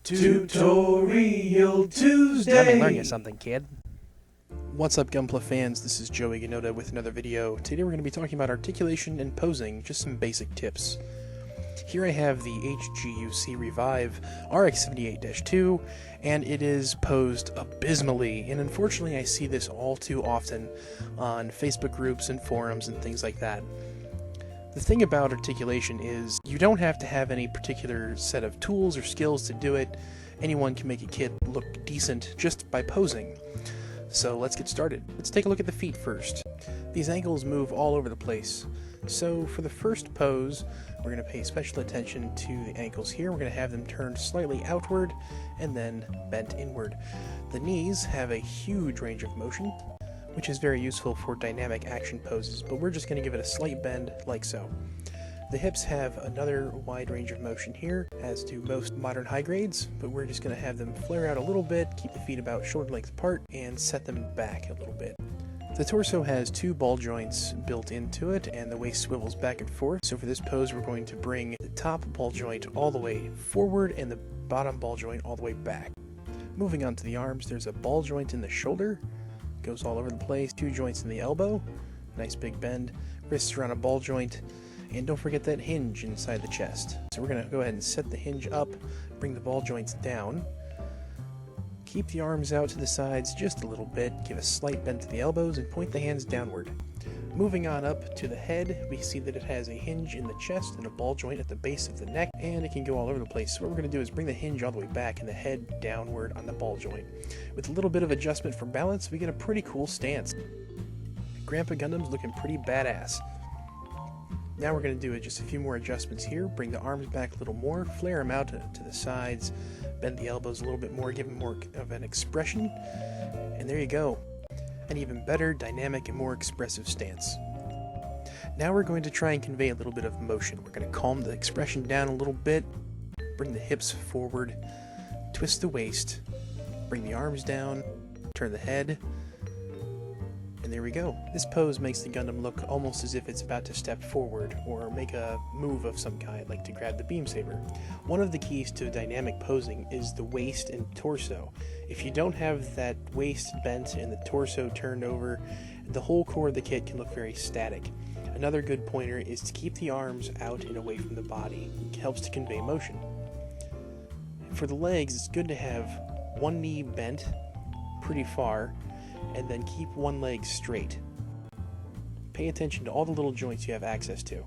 Tutorial Tuesday! Let me learn you something, kid. What's up, Gunpla fans? This is Joey Gunota with another video. Today we're going to be talking about articulation and posing, just some basic tips. Here I have the HGUC Revive RX78-2, and it is posed abysmally, and unfortunately I see this all too often on Facebook groups and forums and things like that. The thing about articulation is you don't have to have any particular set of tools or skills to do it. Anyone can make a kid look decent just by posing. So let's get started. Let's take a look at the feet first. These ankles move all over the place. So for the first pose, we're going to pay special attention to the ankles here. We're going to have them turned slightly outward and then bent inward. The knees have a huge range of motion, which is very useful for dynamic action poses, but we're just going to give it a slight bend like so. The hips have another wide range of motion here, as do most modern high grades, but we're just going to have them flare out a little bit, keep the feet about shoulder length apart, and set them back a little bit. The torso has two ball joints built into it, and the waist swivels back and forth. So for this pose, we're going to bring the top ball joint all the way forward and the bottom ball joint all the way back. Moving on to the arms, there's a ball joint in the shoulder, goes all over the place, two joints in the elbow, nice big bend, wrists around a ball joint, and don't forget that hinge inside the chest. So we're going to go ahead and set the hinge up, bring the ball joints down, keep the arms out to the sides just a little bit, give a slight bend to the elbows, and point the hands downward. Moving on up to the head, we see that it has a hinge in the chest and a ball joint at the base of the neck, and it can go all over the place. So what we're going to do is bring the hinge all the way back and the head downward on the ball joint. With a little bit of adjustment for balance, we get a pretty cool stance. Grandpa Gundam's looking pretty badass. Now we're going to do just a few more adjustments here. Bring the arms back a little more, flare them out to the sides, bend the elbows a little bit more, give them more of an expression, and there you go. An even better, dynamic, and more expressive stance. Now we're going to try and convey a little bit of motion. We're going to calm the expression down a little bit, bring the hips forward, twist the waist, bring the arms down, turn the head, and there we go. This pose makes the Gundam look almost as if it's about to step forward or make a move of some kind, like to grab the beam saber. One of the keys to dynamic posing is the waist and torso. If you don't have that waist bent and the torso turned over, the whole core of the kit can look very static. Another good pointer is to keep the arms out and away from the body. It helps to convey motion. For the legs, it's good to have one knee bent pretty far, and then keep one leg straight. Pay attention to all the little joints you have access to.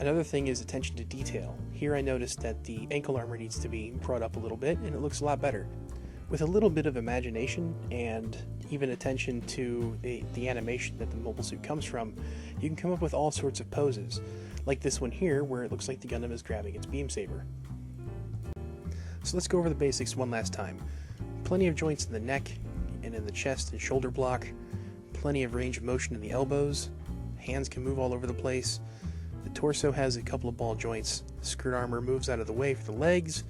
Another thing is attention to detail. Here I noticed that the ankle armor needs to be brought up a little bit, and it looks a lot better. With a little bit of imagination and even attention to the animation that the mobile suit comes from, you can come up with all sorts of poses, like this one here where it looks like the Gundam is grabbing its beam saber. So let's go over the basics one last time. Plenty of joints in the neck and in the chest and shoulder block, plenty of range of motion in the elbows, hands can move all over the place, the torso has a couple of ball joints, the skirt armor moves out of the way for the legs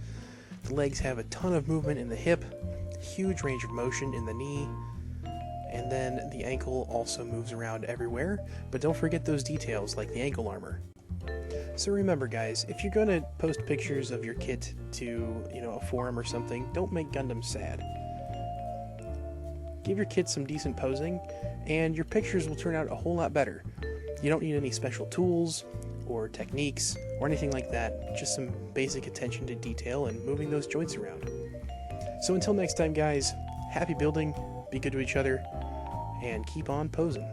have a ton of movement in the hip, huge range of motion in the knee, and then the ankle also moves around everywhere, but don't forget those details like the ankle armor. So remember guys, if you're going to post pictures of your kit to, a forum or something, don't make Gundam sad. Give your kit some decent posing, and your pictures will turn out a whole lot better. You don't need any special tools, or techniques, or anything like that, just some basic attention to detail and moving those joints around. So until next time guys, happy building, be good to each other, and keep on posing.